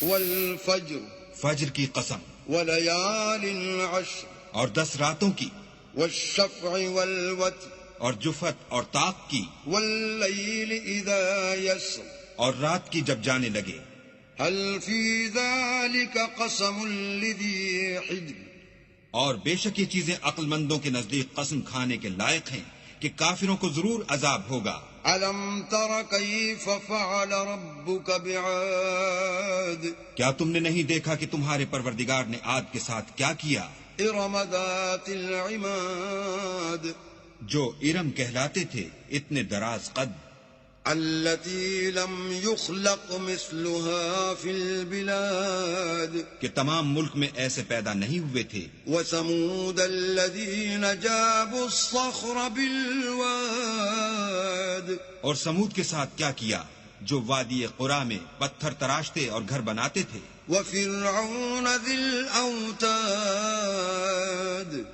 والفجر، فجر کی قسم، وليال عشر، اور 10 راتوں کی، والشفع والوتر، اور جفت اور طاق کی، والليل إذا يسر، اور رات کی جب جانے لگے. هل في ذلك قسم لذي حجر، اور بے شک یہ چیزیں عقل مندوں کے نزدیک قسم کھانے کے لائق ہیں کہ کافروں کو ضرور عذاب ہوگا. ألم تر كيف فعل ربك بعاد، کیا تم نے نہیں دیکھا کہ تمہارے پروردگار نے عاد کے ساتھ کیا کیا؟ إرم ذات العماد، جو ارم کہلاتے تھے، اتنے دراز قد، التي لم يخلق مثلها في البلاد، کہ تمام ملک میں ایسے پیدا نہیں ہوئے تھے. وثمود الذين جابوا الصخر بالواد، اور سمود کے ساتھ کیا کیا جو وادی قرا میں پتھر تراشتے اور گھر بناتے تھے. وفرعون ذي الأوتاد،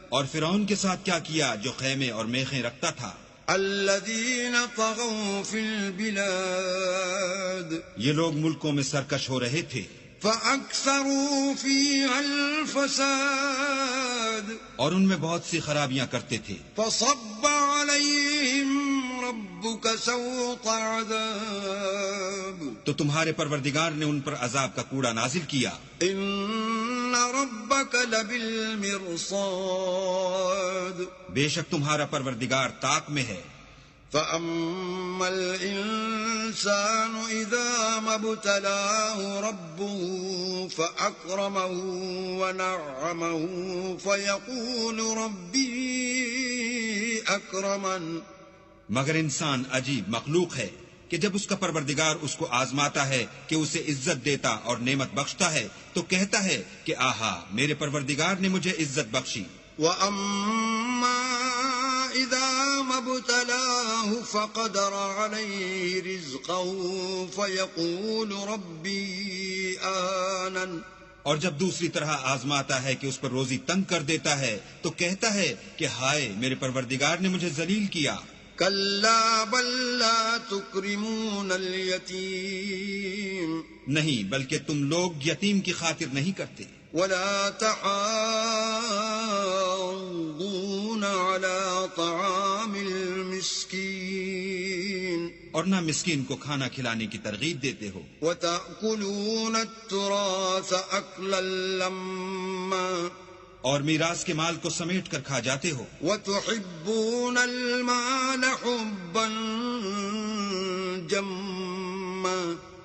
اور فرعون کے ساتھ کیا کیا جو خیمے اور میخیں رکھتا تھا. الذين طغوا في البلاد، یہ لوگ ملکوں میں سرکش ہو رہے تھے. فأكثروا فيها الفساد، اور ان میں بہت سی خرابیاں کرتے تھے. فصب عليهم ربك سوط عذاب، تو تمہارے پروردگار نے ان پر عذاب کا کوڑا نازل کیا. إن ربك لبالمرصاد، بے شک تمہارا پروردگار طاق میں ہے. فأما الإنسان إذا ما ابتلاه ربه فأكرمه ونعمه فيقول ربي أكرمن، مگر انسان عجیب مخلوق ہے کہ جب اس کا پروردگار اس کو آزماتا ہے کہ اسے عزت دیتا اور نعمت بخشتا ہے تو کہتا ہے کہ آہا میرے پروردگار نے مجھے عزت بخشی. وأما إذا ما ابتلاه فقدر عليه رزقه فيقول ربي أهانن، اور جب دوسری طرح آزماتا ہے کہ اس پر روزی تنگ کر دیتا ہے تو کہتا ہے کہ ہائے میرے پروردگار نے مجھے ذلیل کیا. كلا بل لا تكرمون اليتيم، نہیں بلکہ تم لوگ یتیم کی خاطر نہیں کرتے. ولا تحاضون على طعام المسكين، اور نہ مسکین کو کھانا کھلانے کی ترغیب دیتے ہو. وتأكلون التراث أكلا لما، اور میراث کے مال کو سمیٹ کر کھا جاتے ہو. وتحبون المال حبا جما،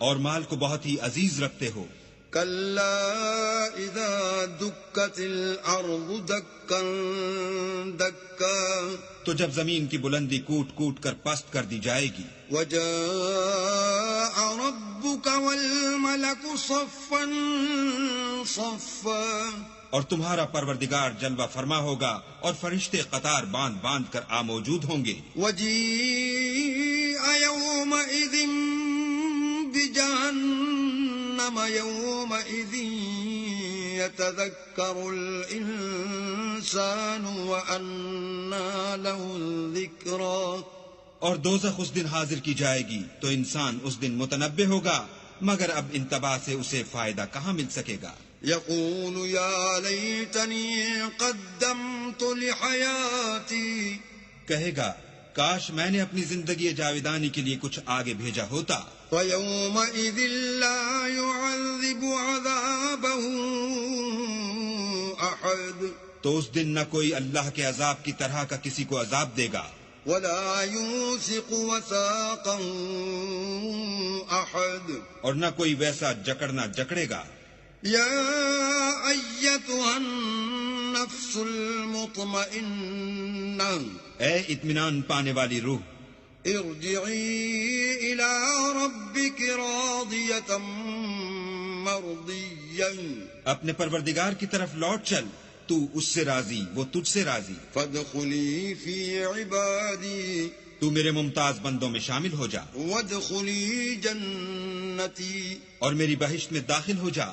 اور مال کو بہت ہی عزیز رکھتے ہو. كلا إذا دكت الأرض دكا دكا، تو جب زمین کی بلندی کوٹ کوٹ کر پست کر دی جائے گی. وجاء ربك والملك صفا صفا، اور تمہارا پروردگار جلوہ فرما ہوگا اور فرشتے قطار باندھ باندھ کر موجود ہوں گے. وجيء يومئذ بجهنم يومئذ يتذكر الإنسان وأنى له الذكرى، اور دوزخ اس دن حاضر کی جائے گی تو انسان اس دن متنبہ ہوگا، مگر اب انتباہ سے اسے فائدہ کہاں مل سکے گا. يقول يا ليتني قدمت لحياتي، کہے گا کاش میں نے اپنی زندگی جاویدانی کے لیے کچھ آگے بھیجا ہوتا. فيومئذ لا يعذب عذابه أحد، تو اس دن نہ کوئی اللہ کے عذاب کی طرح کا کسی کو عذاب دے گا، ولا يوثق وثاقه أحد، اور نہ کوئی ویسا جکڑنا جکڑے گا. يا أيتها النفس المطمئنة، اے اطمینان پانے والی روح، ارجعي إلى ربك راضية مرضية، اپنے پروردگار کی طرف لوٹ چل، تو اس سے راضی وہ تجھ سے راضی. فادخلي في عبادي، تو میرے ممتاز بندوں میں شامل ہو جا، وادخلي جنتي، اور میری بہشت میں داخل ہو جا.